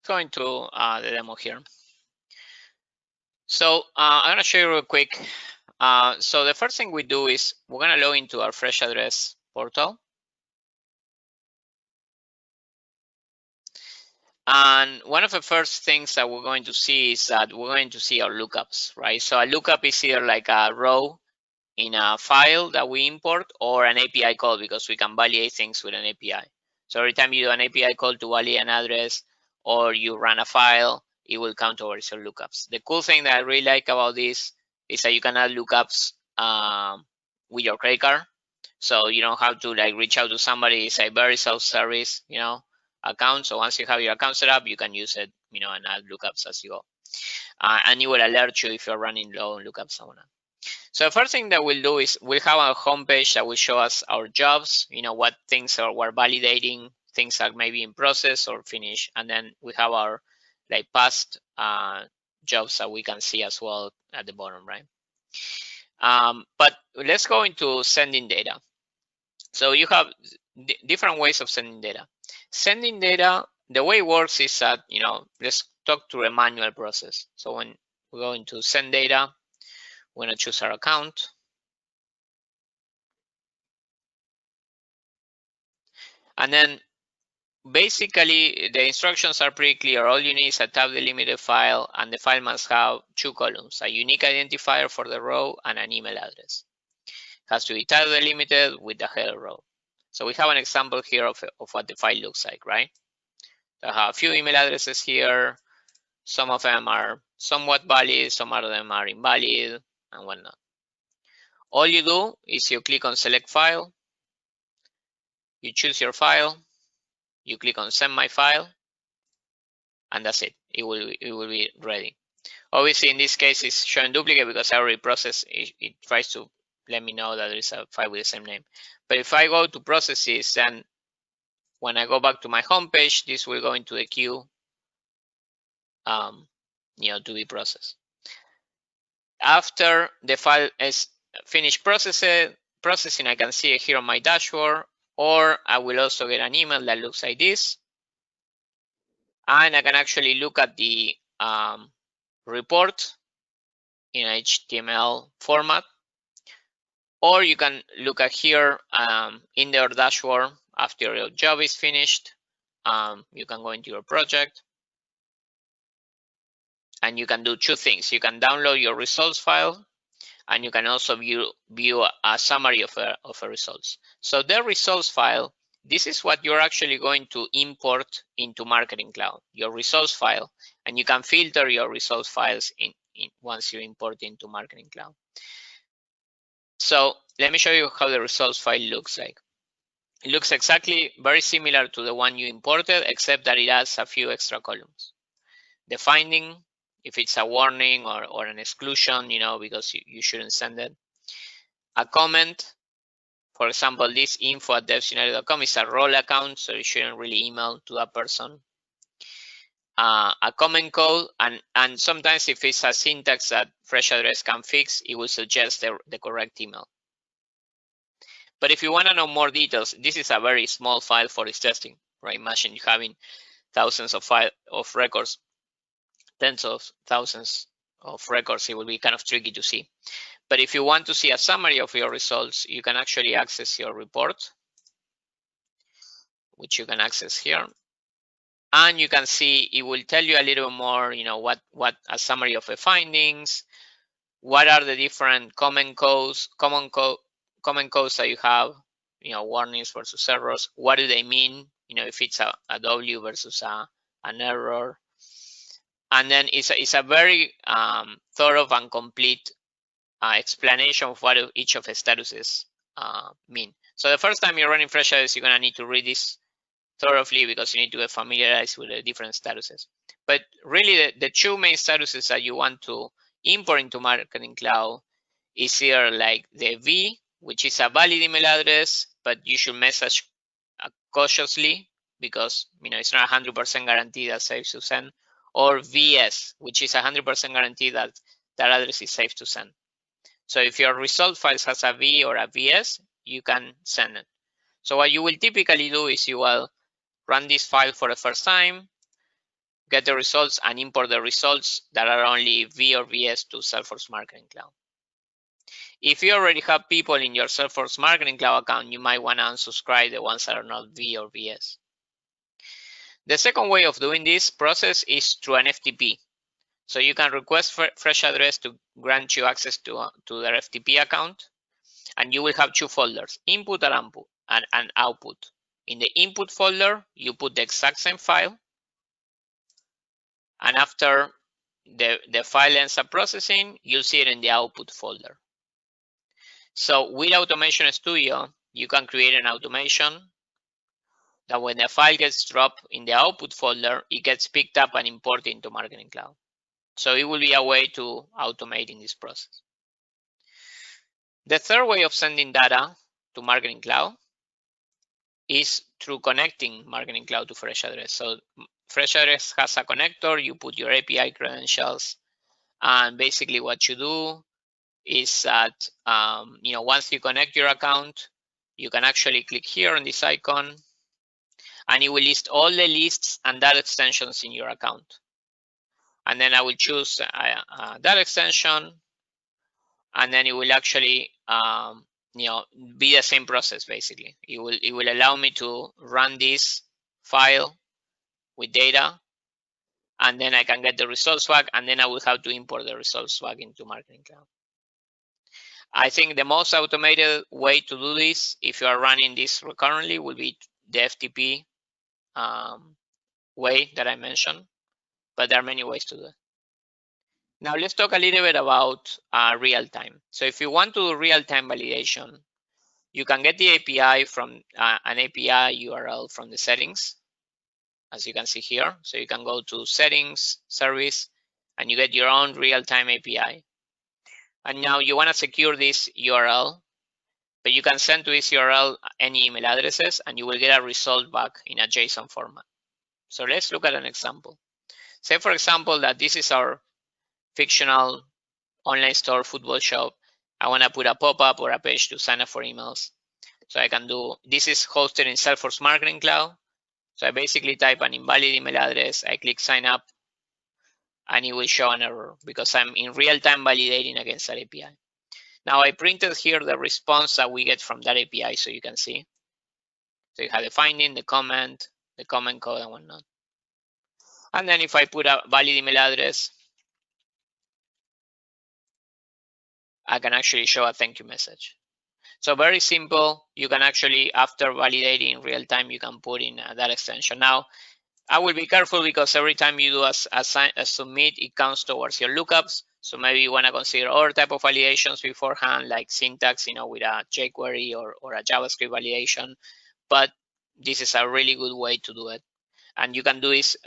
go into the demo here. So I'm gonna show you real quick. So the first thing we do is we're gonna log into our FreshAddress portal. And one of the first things that we're going to see is that we're going to see our lookups, right? So a lookup is either like a row in a file that we import or an API call, because we can validate things with an API. So every time you do an API call to validate an address or you run a file, it will count towards your lookups. The cool thing that I really like about this is that you can add lookups with your credit card. So you don't have to like reach out to somebody. It's a very self-service, account. So once you have your account set up, you can use it, and add lookups as you go. And it will alert you if you're running low on lookups. So the first thing that we'll do is we'll have a homepage that will show us our jobs, what things we're validating, things that may be in process or finished. And then we have our like past jobs that we can see as well at the bottom, right? But let's go into sending data. So you have different ways of sending data. Sending data, the way it works is that, let's talk through a manual process. So when we go into send data, we're going to choose our account. And then basically the instructions are pretty clear. All you need is a tab delimited file, and the file must have 2 columns, a unique identifier for the row and an email address. It has to be tab delimited with the header row. So we have an example here of what the file looks like, right? I have a few email addresses here. Some of them are somewhat valid, some of them are invalid, and whatnot. All you do is you click on select file, you choose your file, you click on send my file, and that's it. It will be ready. Obviously, in this case, it's showing duplicate because I already processed it. It tries to let me know that there is a file with the same name. But if I go to processes, then when I go back to my home page, this will go into the queue, to be processed. After the file is finished processing, I can see it here on my dashboard, or I will also get an email that looks like this. And I can actually look at the report in HTML format, or you can look at here in their dashboard after your job is finished. You can go into your project and you can do 2 things. You can download your results file, and you can also view a summary of a results. So the results file, this is what you're actually going to import into Marketing Cloud, your results file, and you can filter your results files once you import into Marketing Cloud. So let me show you how the results file looks like. It looks exactly very similar to the one you imported, except that it adds a few extra columns. The finding, if it's a warning or an exclusion, because you shouldn't send it. A comment, for example, this info@devsunited.com is a role account, so you shouldn't really email to that person. A comment code, and sometimes if it's a syntax that FreshAddress can fix, it will suggest the correct email. But if you want to know more details, this is a very small file for this testing, right? Imagine you having thousands of records, tens of thousands of records. It will be kind of tricky to see. But if you want to see a summary of your results, you can actually access your report, which you can access here. And you can see it will tell you a little more, what a summary of the findings, what are the different common codes that you have, warnings versus errors. What do they mean? If it's a W versus an error. And then it's a very thorough and complete explanation of what each of the statuses mean. So the first time you're running FreshAddress, you're gonna need to read this thoroughly because you need to get familiarized with the different statuses. But really, the 2 main statuses that you want to import into Marketing Cloud is here, like the V, which is a valid email address, but you should message cautiously because it's not 100% guaranteed that safe to send, or VS, which is 100% guaranteed that that address is safe to send. So if your result files has a V or a VS, you can send it. So what you will typically do is you will run this file for the first time, get the results and import the results that are only V or VS to Salesforce Marketing Cloud. If you already have people in your Salesforce Marketing Cloud account, you might want to unsubscribe the ones that are not V or VS. The second way of doing this process is through an FTP. So you can request FreshAddress to grant you access to their FTP account, and you will have two folders, input and output. In the input folder, you put the exact same file, and after the file ends up processing, you'll see it in the output folder. So with Automation Studio, you can create an automation that when the file gets dropped in the output folder, it gets picked up and imported into Marketing Cloud. So it will be a way to automate in this process. The third way of sending data to Marketing Cloud is through connecting Marketing Cloud to FreshAddress. So FreshAddress has a connector, you put your API credentials, and basically what you do is that once you connect your account, you can actually click here on this icon, and it will list all the lists and data extensions in your account. And then I will choose that extension, and then it will actually be the same process. Basically, it will allow me to run this file with data, and then I can get the results back, and then I will have to import the results back into Marketing Cloud. I think the most automated way to do this, if you are running this currently, will be the FTP way that I mentioned, but there are many ways to do it. Now let's talk a little bit about real-time. So if you want to do real-time validation, you can get the API from an API URL from the settings, as you can see here. So you can go to settings, service, and you get your own real-time API. And now you want to secure this URL, but you can send to this URL any email addresses, and you will get a result back in a JSON format. So let's look at an example. Say, for example, that this is our fictional online store football shop. I want to put a pop-up or a page to sign up for emails. So I can do, this is hosted in Salesforce Marketing Cloud. So I basically type an invalid email address, I click sign up, and it will show an error because I'm in real time validating against that API. Now I printed here the response that we get from that API, so you can see. So you have the finding, the comment code, and whatnot. And then if I put a valid email address, I can actually show a thank you message. So very simple. You can actually, after validating in real time, you can put in that extension. Now, I will be careful because every time you do a submit, it counts towards your lookups. So maybe you want to consider other type of validations beforehand, like syntax, with a jQuery or a JavaScript validation. But this is a really good way to do it, and you can do this,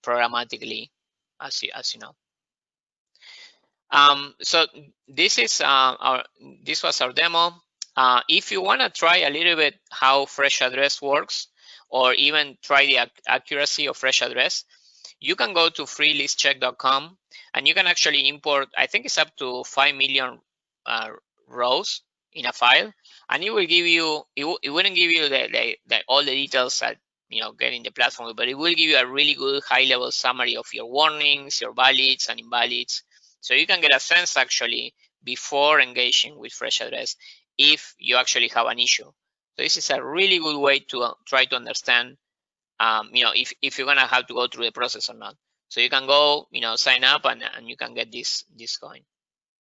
programmatically, as you know. So this is this was our demo. If you want to try a little bit how FreshAddress works, or even try the accuracy of FreshAddress, you can go to freelistcheck.com and you can actually import, I think it's up to 5 million rows in a file, and it will give you, it wouldn't give you all the details that get in the platform, but it will give you a really good high-level summary of your warnings, your valids and invalids. So you can get a sense actually before engaging with FreshAddress if you actually have an issue. So this is a really good way to try to understand, if you're gonna have to go through the process or not. So you can go, sign up and you can get this going.